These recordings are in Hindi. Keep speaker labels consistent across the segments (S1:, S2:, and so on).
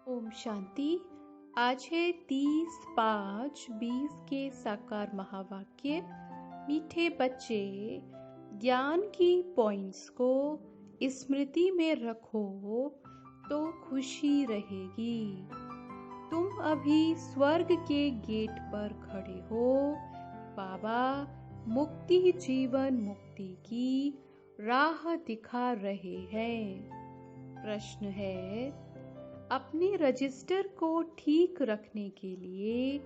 S1: ओम शांति। आज है 30/5/20 के साकार महावाक्य। मीठे बच्चे, ज्ञान की पॉइंट्स को स्मृति में रखो तो खुशी रहेगी। तुम अभी स्वर्ग के गेट पर खड़े हो। बाबा मुक्ति जीवन मुक्ति की राह दिखा रहे हैं। प्रश्न है, अपने रजिस्टर को ठीक रखने के लिए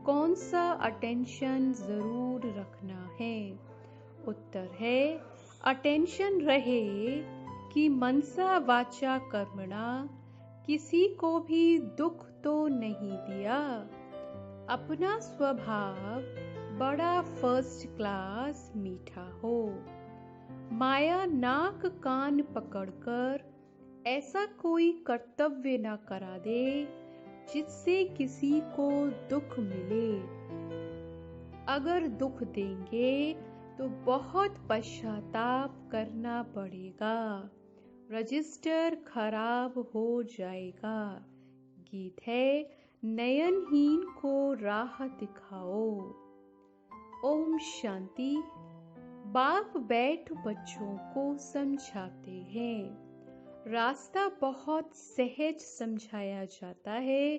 S1: कौन सा अटेंशन जरूर रखना है? उत्तर है, अटेंशन रहे कि मनसा वाचा कर्मणा किसी को भी दुख तो नहीं दिया। अपना स्वभाव बड़ा फर्स्ट क्लास मीठा हो। माया नाक कान पकड़कर ऐसा कोई कर्तव्य न करा दे जिससे किसी को दुख मिले। अगर दुख देंगे तो बहुत पश्चाताप करना पड़ेगा। रजिस्टर खराब हो जाएगा। गीत है, नयनहीन को राह दिखाओ। ओम शांति। बाप बैठ बच्चों को समझाते हैं। रास्ता बहुत सहज समझाया जाता है,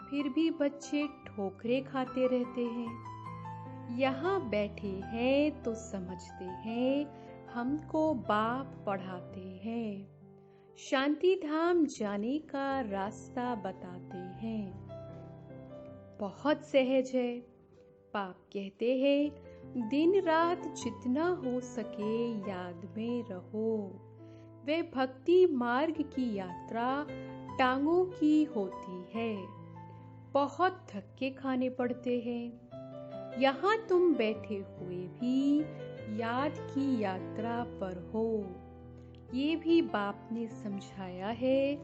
S1: फिर भी बच्चे ठोकरे खाते रहते हैं। यहाँ बैठे हैं तो समझते हैं, हमको बाप पढ़ाते हैं। शांति धाम जाने का रास्ता बताते हैं। बहुत सहज है। बाप कहते हैं, दिन रात जितना हो सके याद में रहो। वे भक्ति मार्ग की यात्रा टांगों की होती है। बहुत धक्के खाने पड़ते हैं। यहाँ तुम बैठे हुए भी याद की यात्रा पर हो। ये भी बाप ने समझाया है,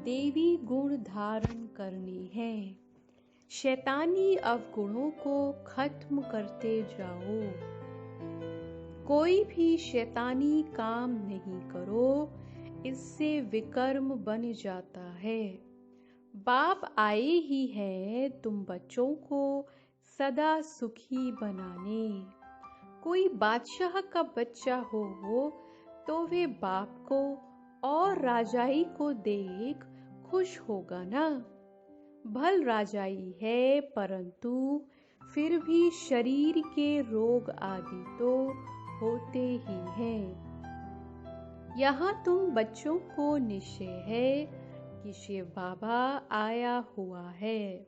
S1: देवी गुण धारण करने हैं। शैतानी अवगुणों को खत्म करते जाओ। कोई भी शैतानी काम नहीं करो, इससे विकर्म बन जाता है। बाप आए ही हैं तुम बच्चों को सदा सुखी बनाने। कोई बादशाह का बच्चा हो तो वे बाप को और राजाई को देख खुश होगा ना। भल राजाई है, परंतु फिर भी शरीर के रोग आदि तो होते ही हैं। यहाँ तुम बच्चों को निश्चय है कि शिव बाबा आया हुआ है।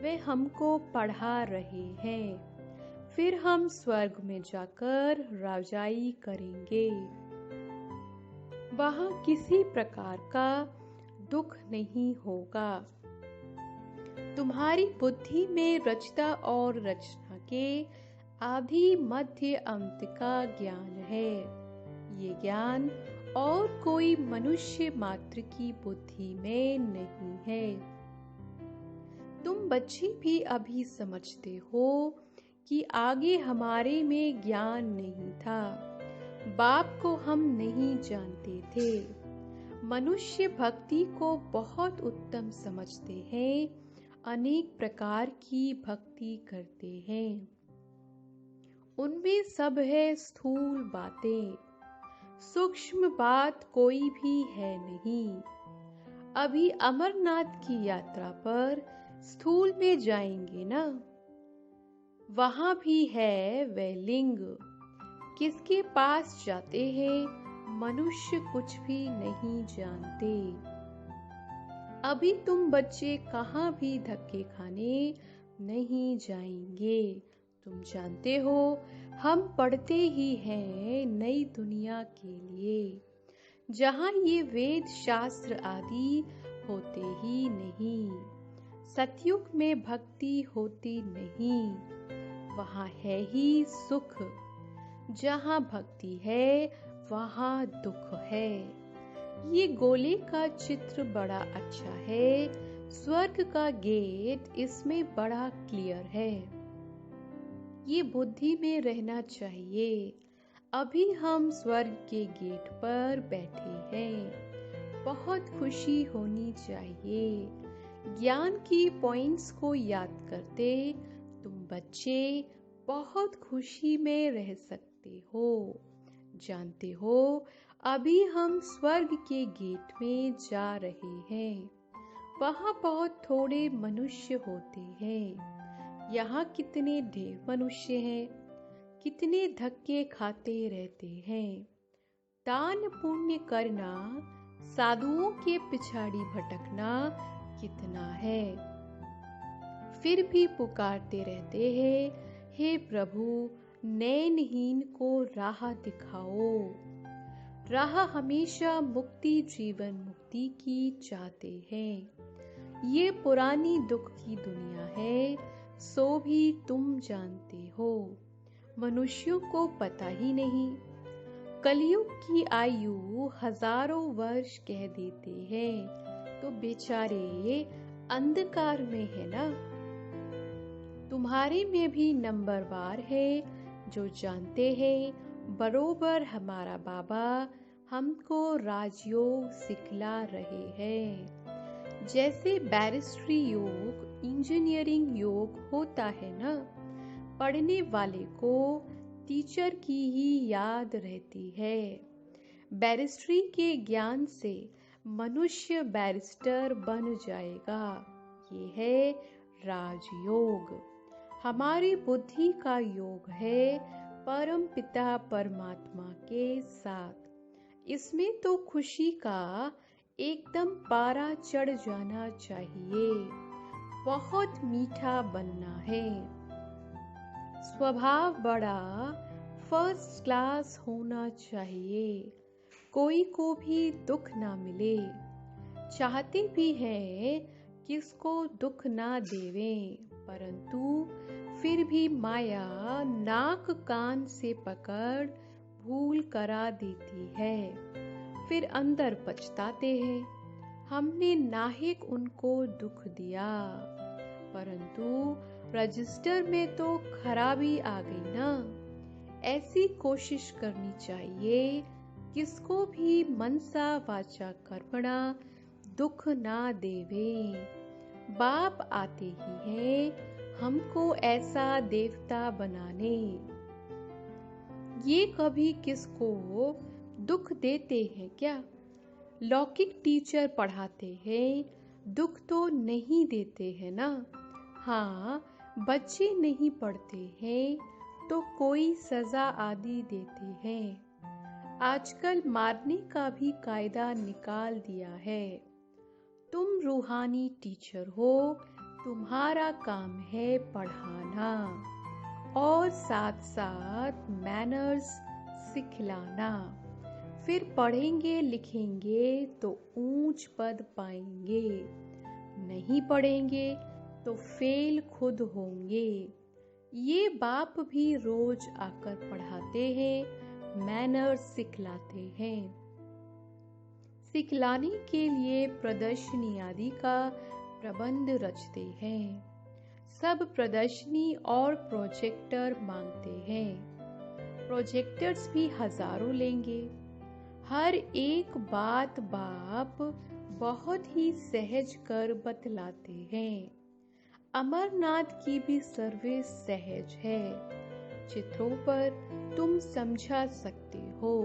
S1: वे हमको पढ़ा रहे हैं। फिर हम स्वर्ग में जाकर राजाई करेंगे। वहाँ किसी प्रकार का दुख नहीं होगा। तुम्हारी बुद्धि में रचता और रचना के आदि मध्य अंत का ज्ञान है। ये ज्ञान और कोई मनुष्य मात्र की बुद्धि में नहीं है। तुम बच्चे भी अभी समझते हो कि आगे हमारे में ज्ञान नहीं था। बाप को हम नहीं जानते थे। मनुष्य भक्ति को बहुत उत्तम समझते हैं, अनेक प्रकार की भक्ति करते हैं। उनमें सब है स्थूल बातें, सूक्ष्म बात कोई भी है नहीं। अभी अमरनाथ की यात्रा पर स्थूल में जाएंगे ना, वहां भी है वह लिंग। किसके पास जाते हैं मनुष्य कुछ भी नहीं जानते। अभी तुम बच्चे कहाँ भी धक्के खाने नहीं जाएंगे। तुम जानते हो, हम पढ़ते ही हैं नई दुनिया के लिए, जहाँ ये वेद शास्त्र आदि होते ही नहीं। सतयुग में भक्ति होती नहीं। वहाँ है ही सुख। जहाँ भक्ति है वहाँ दुख है। ये गोले का चित्र बड़ा अच्छा है। स्वर्ग का गेट इसमें बड़ा क्लियर है। ये बुद्धि में रहना चाहिए। अभी हम स्वर्ग के गेट पर बैठे हैं। बहुत खुशी होनी चाहिए। ज्ञान की पॉइंट्स को याद करते तुम बच्चे बहुत खुशी में रह सकते हो। जानते हो, अभी हम स्वर्ग के गेट में जा रहे हैं। वहाँ बहुत थोड़े मनुष्य होते हैं। यहाँ कितने ढेर मनुष्य हैं, कितने धक्के खाते रहते हैं। दान पुण्य करना, साधुओं के पिछाड़ी भटकना कितना है। फिर भी पुकारते रहते हैं, हे प्रभु, नैनहीन को राह दिखाओ। राह हमेशा मुक्ति, जीवन मुक्ति की चाहते हैं। ये पुरानी दुख की दुनिया है, सो भी तुम जानते हो। मनुष्यों को पता ही नहीं। कलयुग की आयु हजारों वर्ष कह देते हैं, तो बेचारे अंधकार में है ना। तुम्हारे में भी नंबरवार है जो जानते हैं बरोबर हमारा बाबा हमको राजयोग सिखला रहे हैं। जैसे बैरिस्ट्री योग, इंजीनियरिंग योग होता है ना, पढ़ने वाले को टीचर की ही याद रहती है। बैरिस्ट्री के ज्ञान से मनुष्य बैरिस्टर बन जाएगा। ये है राजयोग। हमारी बुद्धि का योग है परम पिता परमात्मा के साथ। इसमें तो खुशी का एकदम पारा चढ़ जाना चाहिए। बहुत मीठा बनना है। स्वभाव बड़ा फर्स्ट क्लास होना चाहिए। कोई को भी दुख ना मिले। चाहते भी हैं किसको दुख ना देवें, परंतु फिर भी माया नाक कान से पकड़ भूल करा देती है। फिर अंदर पछताते हैं, हमने नाहिक उनको दुख दिया। परंतु रजिस्टर में तो खराबी आ गई ना। ऐसी कोशिश करनी चाहिए किसको भी मनसा वाचा कर्मणा दुख ना देवे। बाप आते ही हैं हमको ऐसा देवता बनाने। ये कभी किसको दुख देते हैं क्या? लौकिक टीचर पढ़ाते हैं, दुख तो नहीं देते हैं ना। हाँ, बच्चे नहीं पढ़ते हैं तो कोई सजा आदि देते हैं। आजकल मारने का भी कायदा निकाल दिया है। तुम रूहानी टीचर हो, तुम्हारा काम है पढ़ाना और साथ साथ मैनर्स सिखलाना। फिर पढ़ेंगे लिखेंगे तो ऊंच पद पाएंगे, नहीं पढ़ेंगे तो फेल खुद होंगे। ये बाप भी रोज आकर पढ़ाते हैं, मैनर्स सिखलाते हैं। सिखलाने के लिए प्रदर्शनी आदि का प्रबंध रचते हैं। सब प्रदर्शनी और प्रोजेक्टर मांगते हैं। प्रोजेक्टर्स भी हजारों लेंगे। हर एक बात बाप बहुत ही सहज कर बतलाते हैं। अमरनाथ की भी सर्विस सहज है। चित्रों पर तुम समझा सकते हो।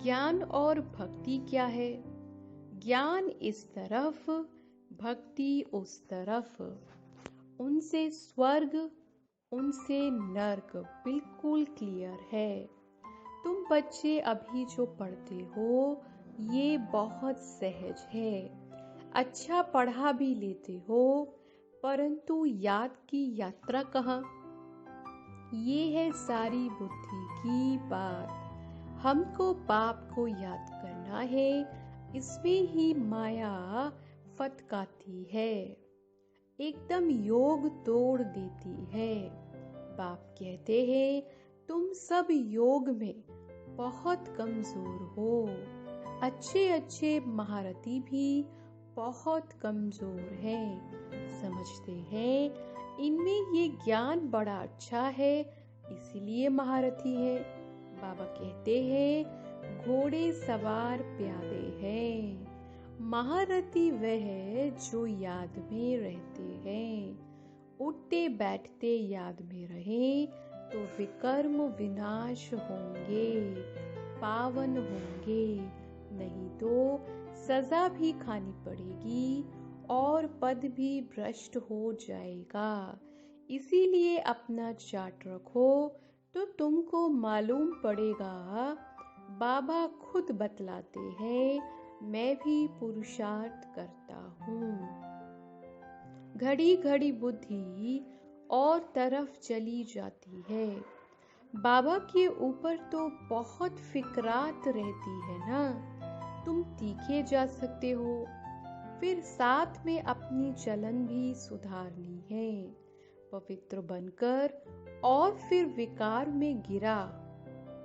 S1: ज्ञान और भक्ति क्या है? ज्ञान इस तरफ, भक्ति उस तरफ। उनसे स्वर्ग, उनसे नर्क बिल्कुल क्लियर है। तुम बच्चे अभी जो पढ़ते हो ये बहुत सहज है। अच्छा पढ़ा भी लेते हो, परंतु याद की यात्रा कहाँ? ये है सारी बुद्धि की बात। हमको बाप को याद करना है, इसमें ही माया फटकाती है, एकदम योग तोड़ देती है। बाप कहते हैं तुम सब योग में बहुत कमजोर हो। अच्छे अच्छे महारथी भी बहुत कमजोर हैं। समझते हैं इनमें ये ज्ञान बड़ा अच्छा है, इसीलिए महारथी है। बाबा कहते हैं घोड़े सवार प्यादे हैं महारथी वह है जो याद में रहते हैं। उठते बैठते याद में रहें तो विकर्म विनाश होंगे, पावन होंगे, नहीं तो सजा भी खानी पड़ेगी और पद भी भ्रष्ट हो जाएगा। इसीलिए अपना चार्ट रखो तो तुमको मालूम पड़ेगा। बाबा खुद बतलाते हैं, मैं भी पुरुषार्थ करता हूँ। घड़ी घड़ी बुद्धि और तरफ चली जाती है। बाबा के ऊपर तो बहुत फिक्रात रहती है ना। तुम तीखे जा सकते हो, फिर साथ में अपनी चलन भी सुधारनी है। पवित्र बनकर और फिर विकार में गिरा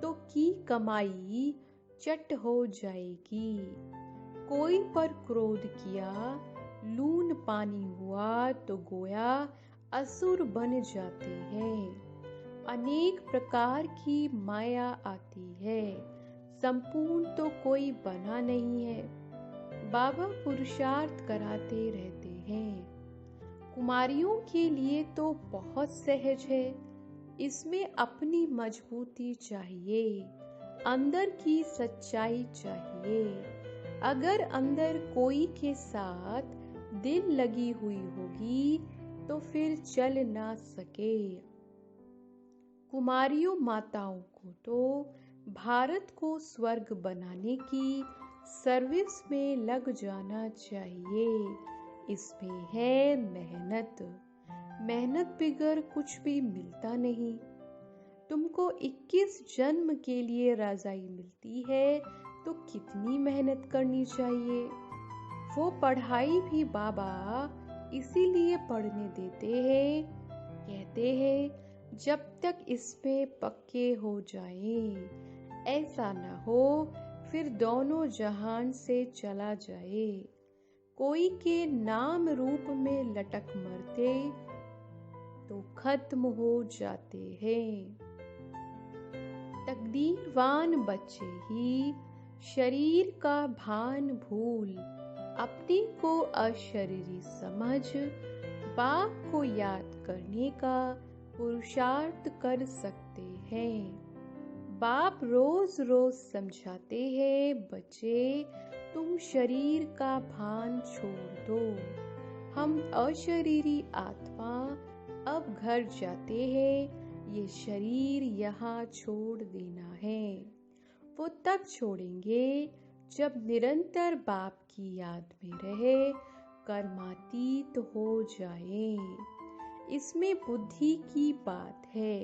S1: तो की कमाई चट हो जाएगी। कोई पर क्रोध किया, लून पानी हुआ तो गोया असुर बन जाते हैं। अनेक प्रकार की माया आती है, संपूर्ण तो कोई बना नहीं है। बाबा पुरुषार्थ कराते रहते हैं। कुमारियों के लिए तो बहुत सहज है। इसमें अपनी मजबूती चाहिए, अंदर की सच्चाई चाहिए। अगर अंदर कोई के साथ दिल लगी हुई होगी तो फिर चल ना सके। कुमारियों माताओं को तो भारत को स्वर्ग बनाने की सर्विस में लग जाना चाहिए। इसमें है मेहनत। मेहनत बिगर कुछ भी मिलता नहीं। तुमको 21 जन्म के लिए रज़ाई मिलती है तो कितनी मेहनत करनी चाहिए। वो पढ़ाई भी बाबा इसीलिए पढ़ने देते हैं, कहते हैं जब तक इसमें पक्के हो जाएं। ऐसा ना हो फिर दोनों जहान से चला जाए। कोई के नाम रूप में लटक मरते तो खत्म हो जाते हैं। तकदीरवान बच्चे ही शरीर का भान भूल अपने को अशरीरी समझ बाप को याद करने का पुरुषार्थ कर सकते हैं। बाप रोज रोज समझाते हैं, बच्चे तुम शरीर का भान छोड़ दो। हम अशरीरी आत्मा अब घर जाते हैं, ये शरीर यहाँ छोड़ देना है। वो तब छोड़ेंगे जब निरंतर बाप की याद में रहे, कर्मातीत हो जाए। इसमें बुद्धि की बात है,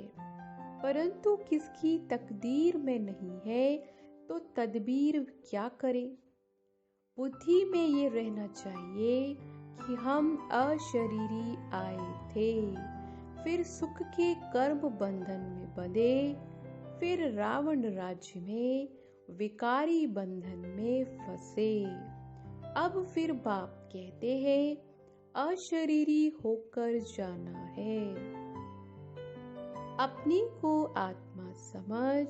S1: परंतु किसकी तकदीर में नहीं है तो तदबीर क्या करे। बुद्धि में ये रहना चाहिए कि हम अशरीरी आए थे, फिर सुख के कर्म बंधन में बंधे, फिर रावण राज्य में विकारी बंधन में फंसे। अब फिर बाप कहते हैं अशरीरी होकर जाना है। अपने को आत्मा समझ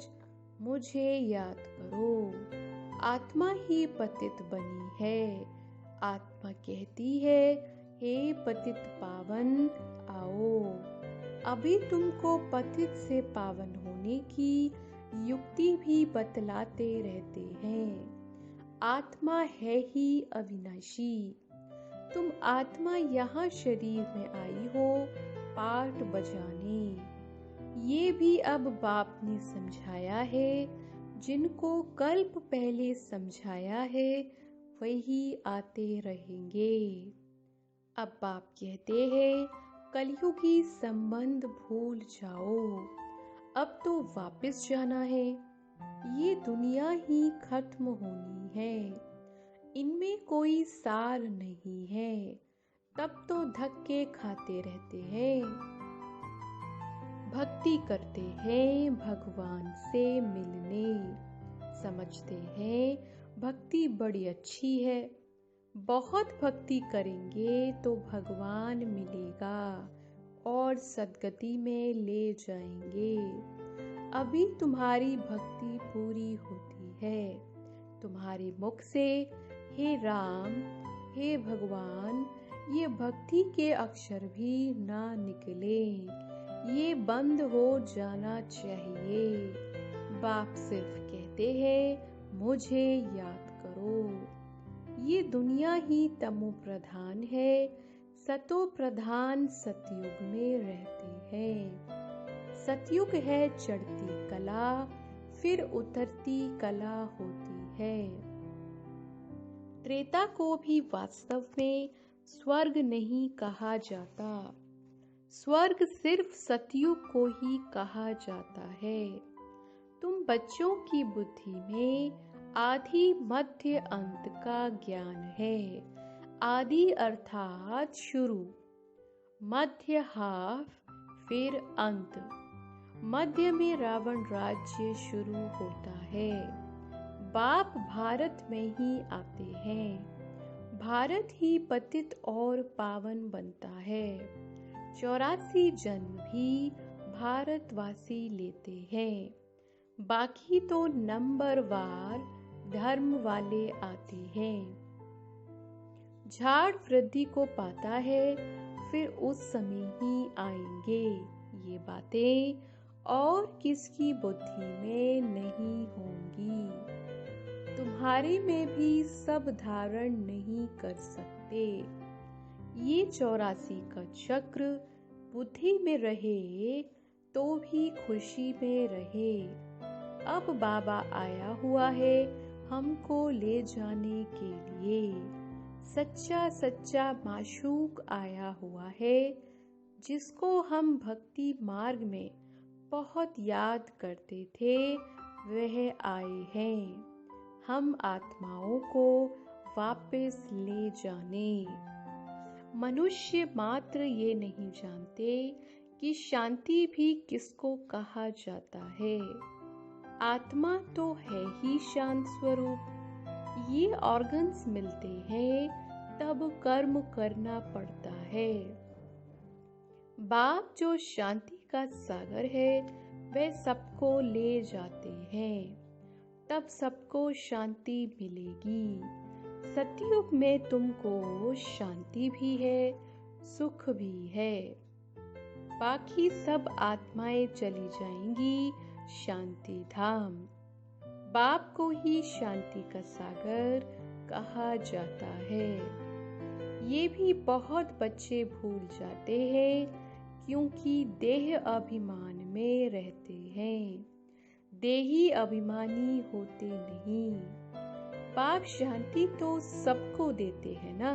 S1: मुझे याद करो। आत्मा ही पतित बनी है। आत्मा कहती है, हे पतित पावन आओ। अभी तुमको पतित से पावन होने की युक्ति भी बतलाते रहते हैं। आत्मा है ही अविनाशी। तुम आत्मा यहाँ शरीर में आई हो पाठ बजाने। ये भी अब बाप ने समझाया है। जिनको कल्प पहले समझाया है वही आते रहेंगे। अब बाप कहते हैं कलयुगी संबंध भूल जाओ, अब तो वापस जाना है। ये दुनिया ही खत्म होनी है, इनमें कोई सार नहीं है। तब तो धक्के खाते रहते हैं। भक्ति करते हैं भगवान से मिलने, समझते हैं भक्ति बड़ी अच्छी है। बहुत भक्ति करेंगे तो भगवान मिलेगा और सद्गति में ले जाएंगे। अभी तुम्हारी भक्ति पूरी होती है। तुम्हारे मुख से हे राम, हे भगवान, ये भक्ति के अक्षर भी ना निकले, ये बंद हो जाना चाहिए। बाप सिर्फ कहते हैं मुझे याद करो। ये दुनिया ही तमो प्रधान है, सतो प्रधान सतयुग में रहते हैं। सतयुग है चढ़ती कला, फिर उतरती कला होती है। त्रेता को भी वास्तव में स्वर्ग नहीं कहा जाता, स्वर्ग सिर्फ सतयुग को ही कहा जाता है। तुम बच्चों की बुद्धि में आदि मध्य अंत का ज्ञान है। आदि अर्थात शुरू, मध्य हाफ, फिर अंत। मध्य में रावण राज्य शुरू होता है। बाप भारत में ही आते हैं, भारत ही पतित और पावन बनता है। 84 जन्म भी भारतवासी लेते हैं, बाकी तो नंबरवार धर्म वाले आते हैं। झाड़ वृद्धि को पाता है, फिर उस समय ही आएंगे ये बातें, और किसकी बुद्धि में नहीं होंगी। तुम्हारे में भी सब धारण नहीं कर सकते। ये 84 का चक्र बुद्धि में रहे तो भी खुशी में रहे। अब बाबा आया हुआ है हमको ले जाने के लिए। सच्चा सच्चा माशूक आया हुआ है, जिसको हम भक्ति मार्ग में बहुत याद करते थे, वह आए हैं हम आत्माओं को वापस ले जाने। मनुष्य मात्र ये नहीं जानते कि शांति भी किसको कहा जाता है। आत्मा तो है ही शांत स्वरूप। ये ऑर्गन्स मिलते हैं तब कर्म करना पड़ता है। बाप जो शांति का सागर है, वह सबको ले जाते हैं, तब सबको शांति मिलेगी। सतयुग में तुमको शांति भी है, सुख भी है। बाकी सब आत्माएं चली जाएंगी शांति धाम। बाप को ही शांति का सागर कहा जाता है। ये भी बहुत बच्चे भूल जाते हैं, क्योंकि देह अभिमान में रहते हैं। देही अभिमानी होते नहीं। बाप शांति तो सबको देते हैं ना।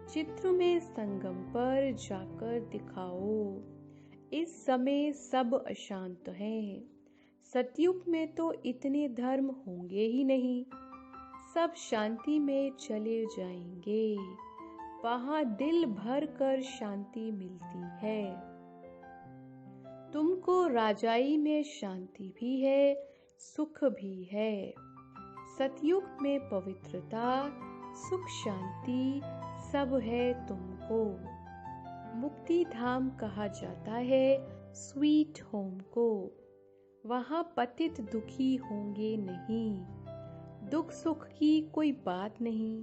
S1: चित्र में संगम पर जाकर दिखाओ। इस समय सब अशांत हैं। सतयुग में तो इतने धर्म होंगे ही नहीं, सब शांति में चले जाएंगे। वहां दिल भर कर शांति मिलती है। तुमको राजाई में शांति भी है, सुख भी है। सतयुग में पवित्रता, सुख, शांति सब है तुमको। मुक्ति धाम कहा जाता है स्वीट होम को। वहां पतित दुखी होंगे नहीं, दुख सुख की कोई बात नहीं,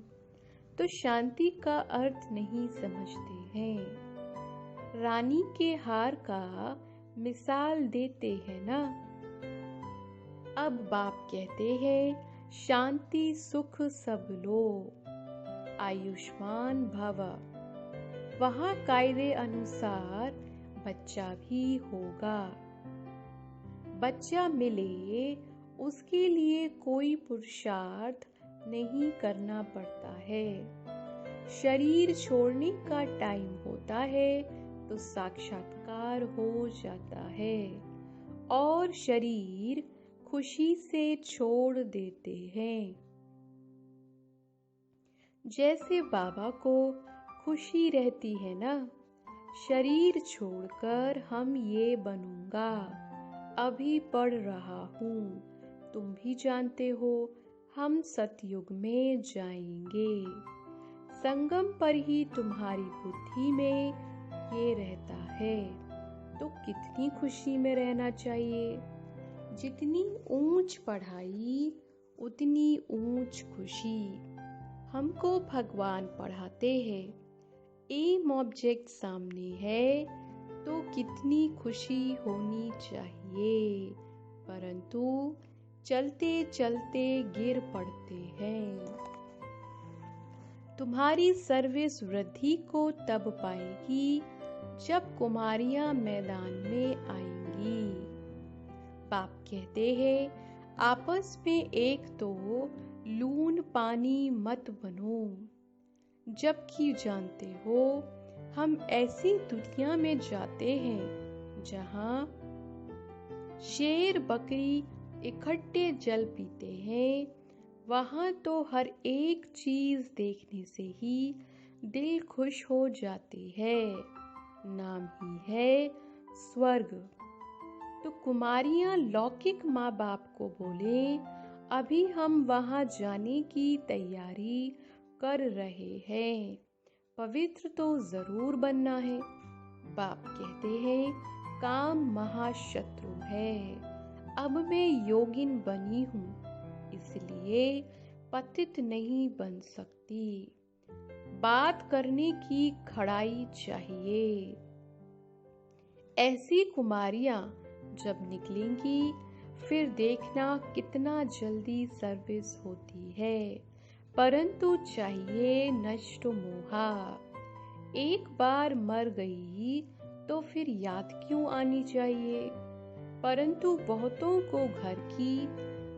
S1: तो शांति का अर्थ नहीं समझते हैं। रानी के हार का मिसाल देते हैं ना। अब बाप कहते हैं शांति सुख सब लो, आयुष्मान भव। वहां कायदे अनुसार बच्चा भी होगा। बच्चा मिले उसके लिए कोई पुरुषार्थ नहीं करना पड़ता है। शरीर छोड़ने का टाइम होता है तो साक्षात्कार हो जाता है और शरीर खुशी से छोड़ देते हैं। जैसे बाबा को खुशी रहती है ना, शरीर छोड़कर हम ये बनूंगा, अभी पढ़ रहा हूँ, तुम भी जानते हो हम सतयुग में जाएंगे। संगम पर ही तुम्हारी बुद्धि में ये रहता है, तो कितनी खुशी में रहना चाहिए। जितनी ऊंच पढ़ाई उतनी ऊंच खुशी। हमको भगवान पढ़ाते हैं। एम ऑब्जेक्ट सामने है तो कितनी खुशी होनी चाहिए, परंतु चलते चलते गिर पड़ते हैं। तुम्हारी सर्विस वृद्धि को तब पाएगी जब कुमारियां मैदान में आएंगी। बाप कहते हैं, आपस में एक तो लून पानी मत बनो, जबकि जानते हो हम ऐसी दुनिया में जाते हैं जहां शेर बकरी इकट्ठे जल पीते हैं। वहां तो हर एक चीज देखने से ही दिल खुश हो जाती है। नाम ही है स्वर्ग। तो कुमारियां लौकिक माँ बाप को बोले, अभी हम वहां जाने की तैयारी कर रहे हैं, पवित्र तो जरूर बनना है। बाप कहते हैं, काम महाशत्रु है। अब मैं योगिन बनी हूँ, इसलिए पतित नहीं बन सकती। बात करने की खड़ाई चाहिए। ऐसी कुमारियां जब निकलेंगी फिर देखना कितना जल्दी सर्विस होती है। परंतु चाहिए नष्ट मोहा। एक बार मर गई तो फिर याद क्यों आनी चाहिए। परंतु बहुतों को घर की,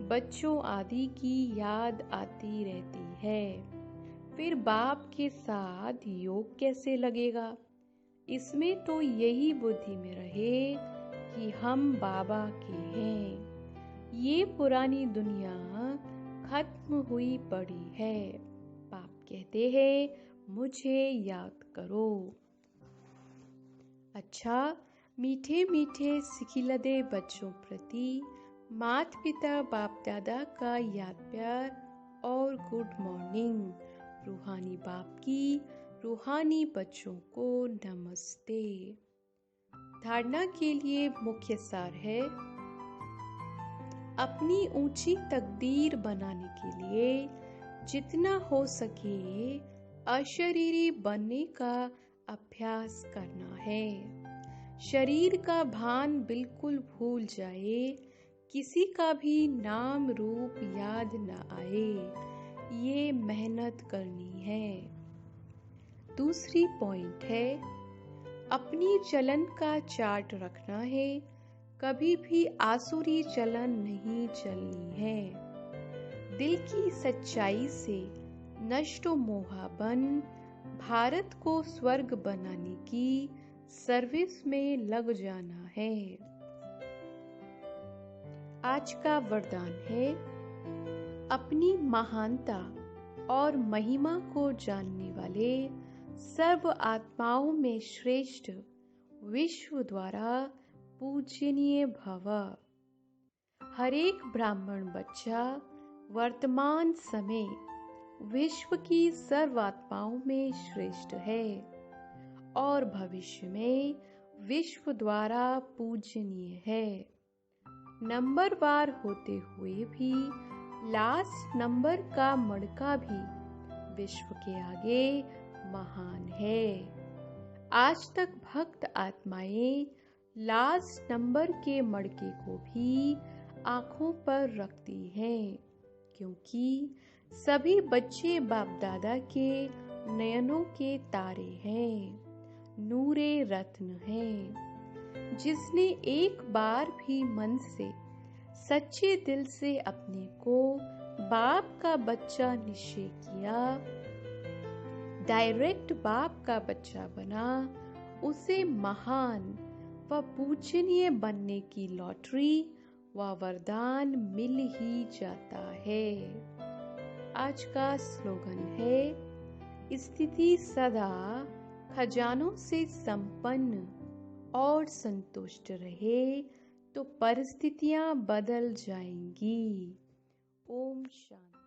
S1: बच्चों आदि की याद आती रहती है। फिर बाप के साथ योग कैसे लगेगा। इसमें तो यही बुद्धि में रहे कि हम बाबा के हैं। ये पुरानी दुनिया खत्म हुई पड़ी है। बाप कहते हैं, मुझे याद करो। अच्छा, मीठे मीठे सिखिलदे बच्चों प्रति माता पिता बाप दादा का याद प्यार और गुड मॉर्निंग। रूहानी बाप की रूहानी बच्चों को नमस्ते। धारणा के लिए मुख्य सार है, अपनी ऊंची तकदीर बनाने के लिए जितना हो सके अशरीरी बनने का अभ्यास करना है। शरीर का भान बिल्कुल भूल जाए, किसी का भी नाम रूप याद न आए, ये मेहनत करनी है। दूसरी पॉइंट है, अपनी चलन का चार्ट रखना है। कभी भी आसुरी चलन नहीं चलनी है। दिल की सच्चाई से नष्टो मोहा बन भारत को स्वर्ग बनाने की सर्विस में लग जाना है। आज का वरदान है, अपनी महानता और महिमा को जानने वाले सर्व आत्माओं में श्रेष्ठ विश्व द्वारा पूजनीय भव। हर एक ब्राह्मण बच्चा वर्तमान समय विश्व की सर्व आत्माओं में श्रेष्ठ है और भविष्य में विश्व द्वारा पूजनीय है। नंबरवार होते हुए भी लास्ट नंबर का मड़का भी विश्व के आगे महान है। आज तक भक्त आत्माएं लास्ट नंबर के मड़के को भी आंखों पर रखती हैं, क्योंकि सभी बच्चे बाप दादा के नयनों के तारे हैं, नूरे रत्न हैं। जिसने एक बार भी मन से सच्चे दिल से अपने को बाप का बच्चा निश्चय किया, डायरेक्ट बाप का बच्चा बना, उसे महान व पूजनीय बनने की लॉटरी व वरदान मिल ही जाता है। आज का स्लोगन है, स्थिति सदा खजानों से संपन्न और संतुष्ट रहे तो परिस्थितियां बदल जाएंगी। ओम शांति।